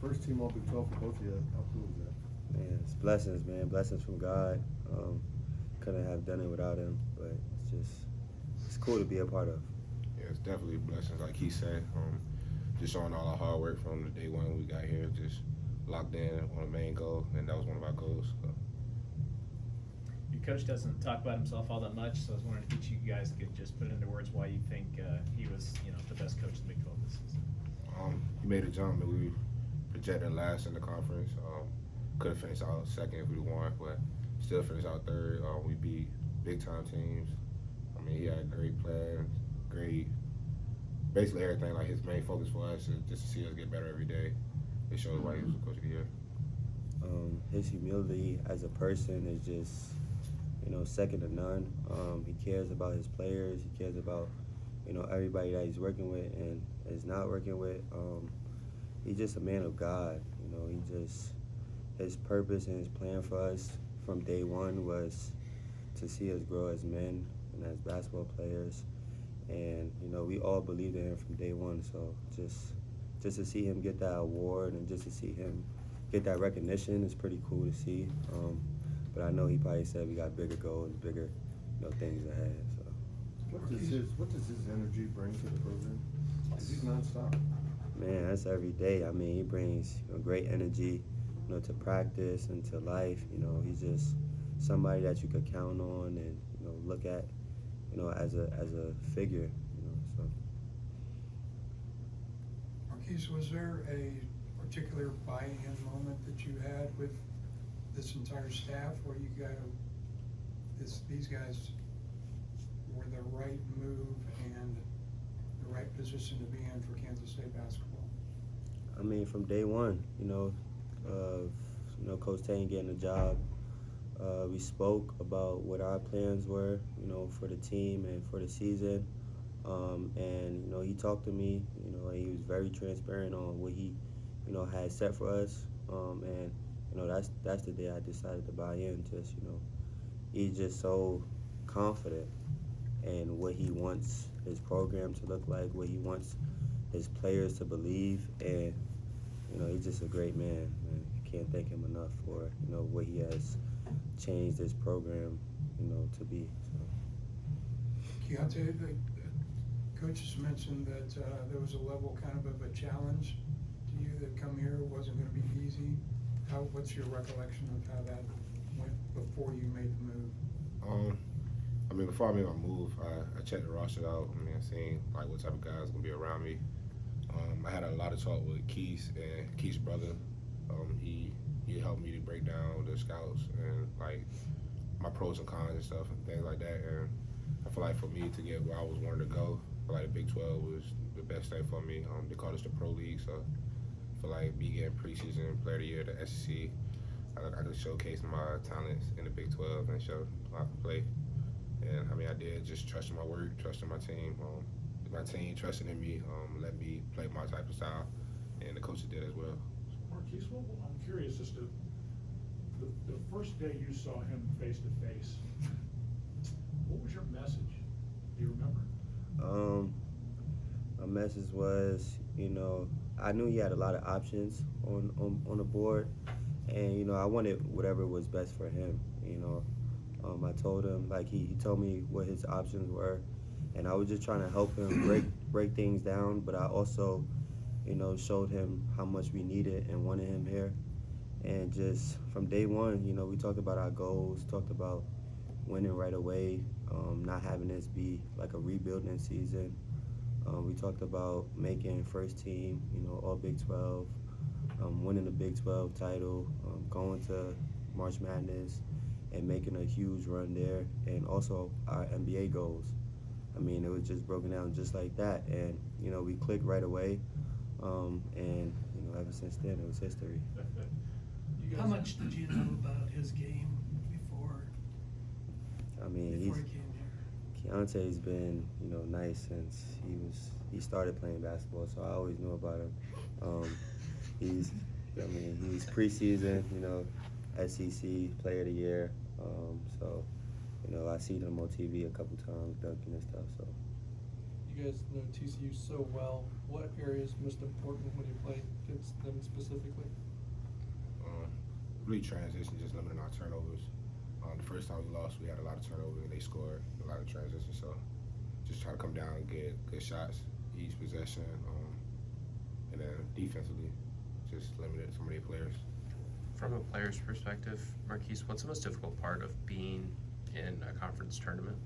first team all Big 12 for both of you. How cool is that? Man, it's blessings, man. Blessings from God. Couldn't have done it without him, but it's cool to be a part of. Yeah, it's definitely blessings, like he said. Just showing all our hard work from the day one we got here, just locked in on the main goal, and that was one of our goals. So. Your coach doesn't talk about himself all that much, so I was wondering if you guys could just put it into words why you think he was, the best coach in the Big 12 this season. He made a jump, and we projected last in the conference. Could have finished out second if we won, but still finished out third. We beat big time teams. I mean, he had a great plan, basically everything. Like his main focus for us is just to see us get better every day. It shows why he was the coach of the year. His humility as a person is just, second to none. He cares about his players. He cares about, everybody that he's working with and is not working with. He's just a man of God. His purpose and his plan for us from day one was to see us grow as men and as basketball players. And, we all believed in him from day one. So just to see him get that award and just to see him get that recognition is pretty cool to see. But I know he probably said we got bigger goals, bigger, things ahead. So. What does his energy bring to the program? He's nonstop. Man, that's every day. I mean, he brings great energy, to practice and to life. He's just somebody that you could count on and look at, as a figure. So. Markquis, was there a particular buy-in moment that you had with this entire staff where you got these guys were the right move and the right position to be in for Kansas State basketball? I mean, from day one, Coach Tang getting the job, we spoke about what our plans were, for the team and for the season. And, he talked to me, and he was very transparent on what he, had set for us. And, that's the day I decided to buy in. Just, he's just so confident in what he wants his program to look like, what he wants his players to believe, and he's just a great man. Can't thank him enough for what he has changed this program to be. So. Keyontae, the coaches mentioned that there was a level kind of a challenge to you that come here wasn't going to be easy. What's your recollection of how that went before you made the move? I mean, before I made my move, I checked the roster out. I mean, I seen like what type of guys gonna be around me. I had a lot of talk with Keith and Keith's brother. He helped me to break down the scouts and like my pros and cons and stuff and things like that. And I feel like for me to get where I was wanting to go, I feel like the Big 12 was the best thing for me. They call us the Pro League, so I feel like me getting preseason player of the year, the SEC, I could showcase my talents in the Big 12 and show how I can play. And I mean, I did, just trusting my work, trusting my team. My team trusting in me, let me play my type of style, and the coaches did as well. Markquis, well, I'm curious as to the first day you saw him face to face. What was your message? Do you remember? My message was, I knew he had a lot of options on the board, and I wanted whatever was best for him. I told him, like he told me what his options were, and I was just trying to help him break things down. But I also, showed him how much we needed and wanted him here. And just from day one, we talked about our goals, talked about winning right away, not having this be like a rebuilding season. We talked about making first team, all Big 12, winning the Big 12 title, going to March Madness, and making a huge run there, and also our NBA goals. I mean, it was just broken down just like that, and we clicked right away, and ever since then it was history. How much did you know about his game before? I mean, he came here? Keyontae's been nice since he started playing basketball, so I always knew about him. He's preseason, SEC Player of the Year. So, I seen him on TV a couple times dunking and stuff. So. You you guys know TCU so well. What area is most important when you play against them specifically? Really transition, just limiting our turnovers. The first time we lost, we had a lot of turnovers, and they scored a lot of transition. So just try to come down and get good shots each possession, and then defensively, just limit some of their players. From a player's perspective, Markquis, what's the most difficult part of being in a conference tournament?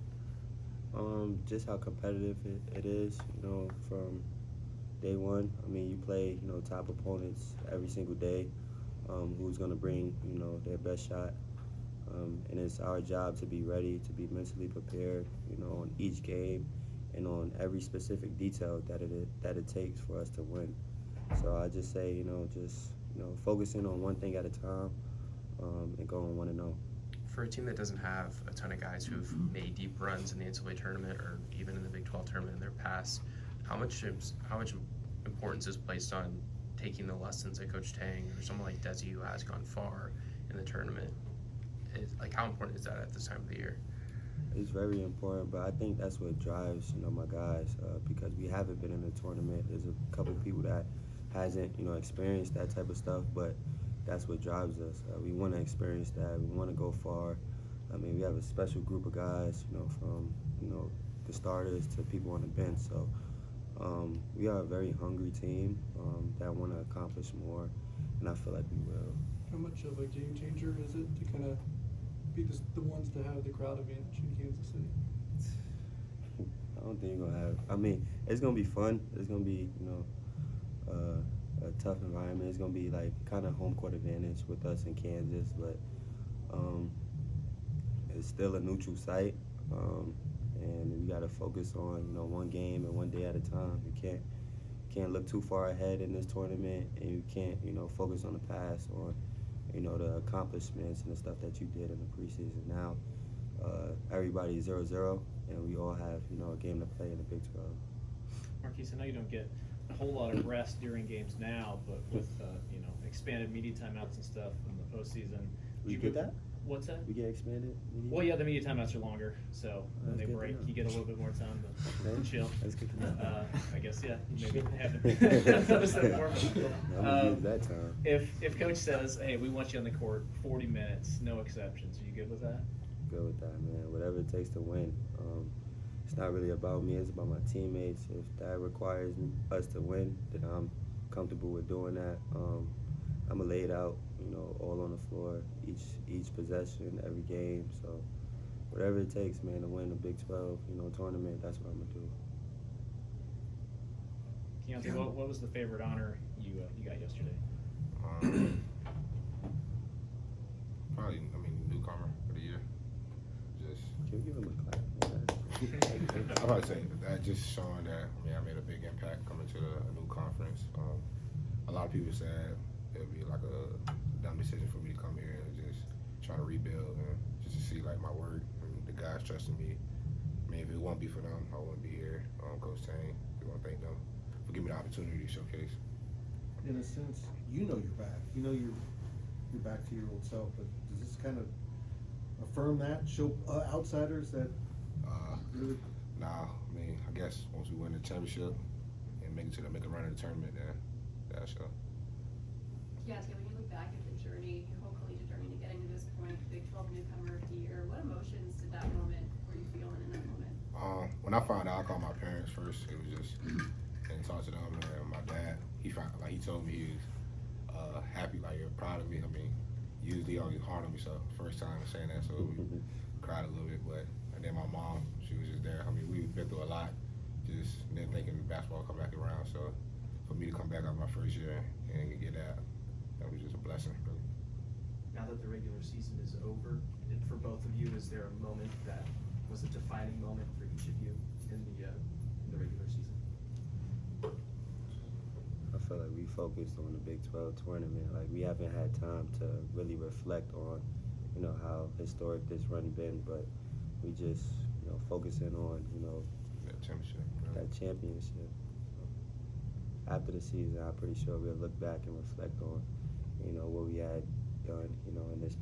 Just how competitive it is, you know, from day one. I mean, you play, you know, top opponents every single day, who's going to bring, you know, their best shot. And it's our job to be ready, to be mentally prepared, you know, on each game and on every specific detail that it takes for us to win. So I just say, you know, focusing on one thing at a time, and going 1-0. For a team that doesn't have a ton of guys who've made deep runs in the NCAA tournament or even in the Big 12 tournament in their past, how much importance is placed on taking the lessons that Coach Tang or someone like Desi, who has gone far in the tournament? How important is that at this time of the year? It's very important, but I think that's what drives, you know, my guys, because we haven't been in a tournament. There's a couple people that hasn't, you know, experienced that type of stuff, but that's what drives us. We want to experience that. We want to go far. I mean, we have a special group of guys, you know, from, you know, the starters to people on the bench. So we are a very hungry team that want to accomplish more, and I feel like we will. How much of a game changer is it to kind of be the ones to have the crowd advantage in Kansas City? I don't think you're going to have – I mean, it's going to be fun. It's going to be, you know, a tough environment. It's going to be, like, kind of home court advantage with us in Kansas, but it's still a neutral site, and we got to focus on, you know, one game and one day at a time. You can't look too far ahead in this tournament, and you can't, you know, focus on the past or, you know, the accomplishments and the stuff that you did in the preseason. Now, everybody's 0-0, and we all have, you know, a game to play in the Big 12. Markquis, I know you don't get a whole lot of rest during games now, but with you know, expanded media timeouts and stuff in the postseason. We get that? What's that? We get expanded media? Well, yeah, the media timeouts are longer, so when That's they good to break, know. you get a little bit more time to Okay. chill. That's good to know. I guess, yeah, you maybe haven't noticed that before. I'm gonna use that time. If Coach says, hey, we want you on the court 40 minutes, no exceptions, are you good with that? Good with that, man. Whatever it takes to win. It's not really about me. It's about my teammates. If that requires us to win, then I'm comfortable with doing that. I'm gonna lay it out, you know, all on the floor, each possession, every game. So whatever it takes, man, to win the Big 12, you know, tournament, that's what I'm gonna do. Keyontae, what was the favorite honor you got yesterday? Probably, newcomer of the year. Just, Can we give him a clap? I'd probably say that just showing that, I made a big impact coming to a new conference. A lot of people said it would be like a dumb decision for me to come here and just try to rebuild and just to see like my work and the guys trusting me. I mean, if it won't be for them, I wouldn't be here. Coach Tang, we want to thank them for giving me the opportunity to showcase. In a sense, you know you're back. You know you're back to your old self. But does this kind of affirm that? Show outsiders that really? Nah, I guess once we win the championship and make a run in the tournament, then that'll show. Keyontae, when you look back at the journey, your whole collegiate journey to getting to this point, Big 12 newcomer of the year, what emotions did that moment were you feeling in that moment? When I found out, I called my parents first. It was just and talked to them. And my dad, he told me he was happy, proud of me. Usually always hard on me, so first time saying that, so we cried a little bit. But and then my mom, she was just there. We've been through a lot, just then thinking basketball come back around. So for me to come back out my first year and get that was just a blessing, really. Now that the regular season is over, for both of you, is there a moment that was a defining moment for each of you in the regular season? I feel like we focused on the Big 12 tournament. Like, we haven't had time to really reflect on, you know, how historic this run been, but we just, you know, focusing on, you know, That championship. that championship. After the season, I'm pretty sure we'll look back and reflect on, you know, what we had done, you know, in this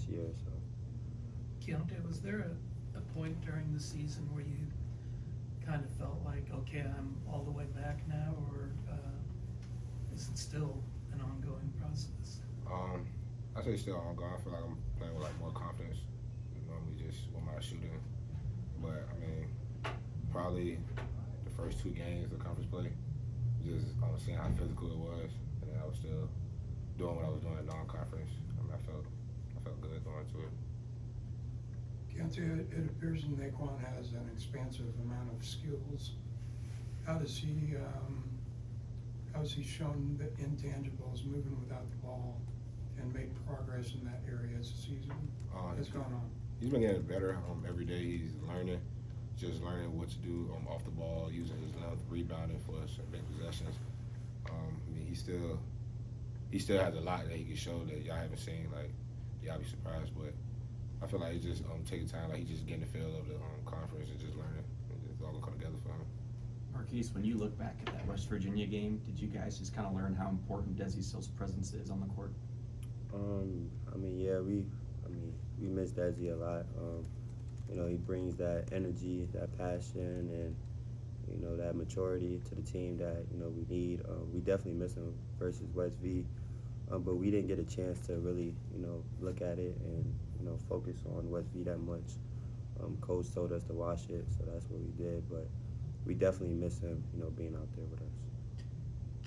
year. So. Keyontae, was there a point during the season where you kind of felt like, okay, I'm all the way back now, or is it still an ongoing process? I say still ongoing. I feel like I'm playing with like more confidence. Normally just with my shooting, but I mean, probably the first 2 games of conference play, just seeing how physical it was, and then I was still doing what I was doing in non-conference. I mean, I felt good going to it. Keyontae, it appears Naquan has an expansive amount of skills. How has he shown the intangibles, moving without the ball, and made progress in that area as the season has gone on? He's been getting better every day. He's learning, just learning what to do off the ball, using his length, rebounding for some big possessions. I mean, he still has a lot that he can show that y'all haven't seen. Like, y'all be surprised, but I feel like he's just taking time. Like, he's just getting the feel of the conference and just learning. And it's all gonna come together for him. Markquis, when you look back at that West Virginia game, did you guys just kind of learn how important Desi Still's presence is on the court? I mean, yeah, we miss Desi a lot. You know, he brings that energy, that passion, and you know, that maturity to the team that, you know, we need. We definitely miss him versus West V, but we didn't get a chance to really, you know, look at it and, you know, focus on West V that much. Coach told us to watch it, so that's what we did, but we definitely miss him, you know, being out there with us.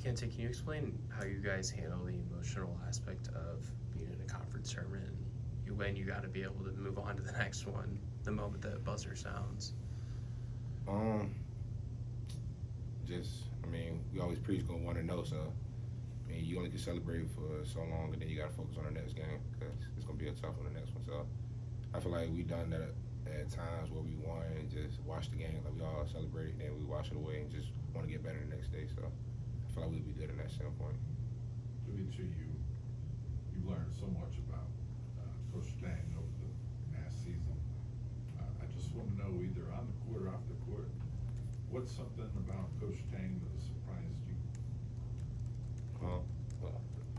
Keyontae, can you explain how you guys handle the emotional aspect of being in a conference tournament? You win, you got to be able to move on to the next one the moment the buzzer sounds. I mean, we always preach gonna want to know, so I mean, you only can celebrate for so long, and then you gotta focus on the next game because it's gonna be a tough one the next one. So I feel like we done that at times where we won and just watch the game, like we all celebrate, and then we wash it away and just want to get better the next day. So I feel like we'll be good in that standpoint. Dimitri, you learned so much about Coach Tang over the past season. I just want to know, either on the court or off the court, what's something about Coach Tang that surprised you? Well,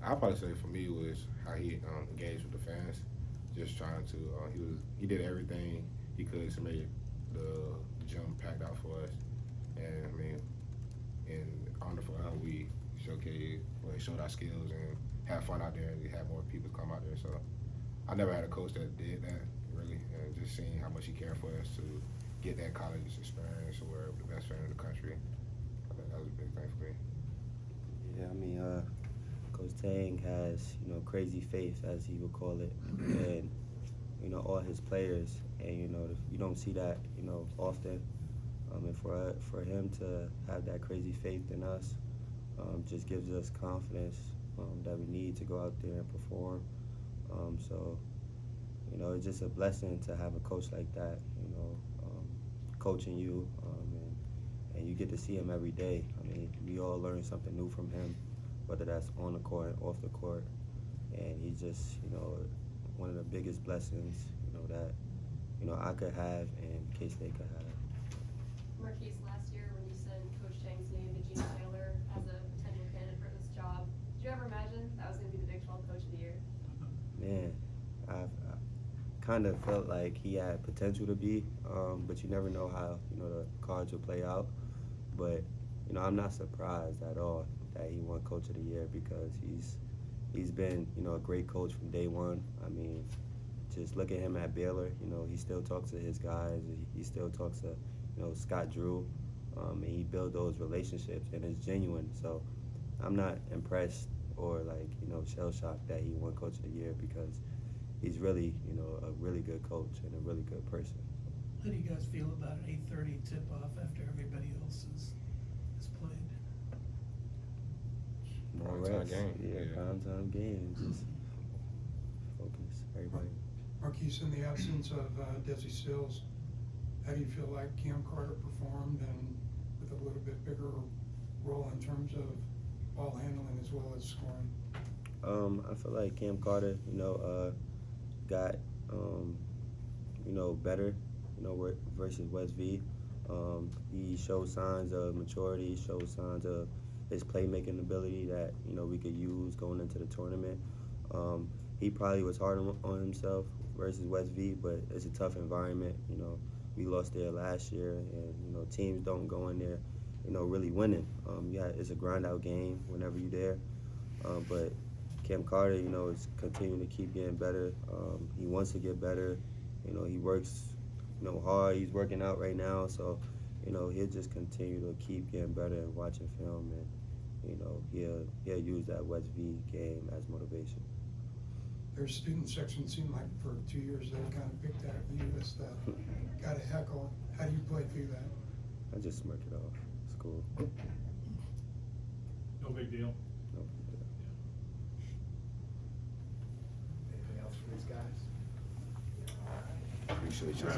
I'll probably say for me was how he engaged with the fans. Just trying to, he did everything he could to make the gym packed out for us. And I mean, in honor for how we showed our skills and had fun out there, and we had more people come out there. So I never had a coach that did that, really, and just seeing how much he cared for us to get that college experience where we're the best fan in the country. I think that was a big thing for me. Yeah, I mean, Coach Tang has, you know, crazy faith, as he would call it, and, you know, all his players, and, you know, you don't see that, you know, often. And for him to have that crazy faith in us just gives us confidence that we need to go out there and perform. So, you know, it's just a blessing to have a coach like that, you know, coaching you, and you get to see him every day. I mean, we all learn something new from him, whether that's on the court, off the court, and he's just, you know, one of the biggest blessings, you know, that, you know, I could have and K-State could have. Markquis, last year when you said Coach Tang's name to Gene Taylor as a potential candidate for this job, did you ever imagine that was going to be the Big 12 Coach of the Year? Man, I kind of felt like he had potential to be, but you never know how, you know, the cards will play out. But, you know, I'm not surprised at all that he won Coach of the Year because he's been, you know, a great coach from day one. I mean, just look at him at Baylor. You know, he still talks to his guys. He still talks to, you know, Scott Drew, and he built those relationships, and it's genuine. So I'm not impressed or, like, you know, shell-shocked that he won Coach of the Year because he's really, you know, a really good coach and a really good person. How do you guys feel about an 8:30 tip-off after everybody else has played? More Primetime rest. game. Yeah, Yeah. primetime game. Just focus, everybody. Markquis, in the absence of Desi Stills, how do you feel like Cam Carter performed, and with a little bit bigger role in terms of ball handling as well as scoring? I feel like Cam Carter, you know, got, you know, better, you know, versus West V. He showed signs of maturity, showed signs of his playmaking ability that, you know, we could use going into the tournament. He probably was hard on himself versus West V, but it's a tough environment, you know. we lost there last year, and you know teams don't go in there, you know, really winning. It's a grind out game whenever you're there, but Cam Carter, you know, is continuing to keep getting better. He wants to get better. You know, he works, you know, hard. He's working out right now, so you know he'll just continue to keep getting better and watching film, and you know he'll use that West V game as motivation. Their student section seemed like for 2 years they kind of picked at you as the guy to heckle. How do you play through that? I just smirk it off. It's cool. No big deal. No big deal. Anything else for these guys? Appreciate you.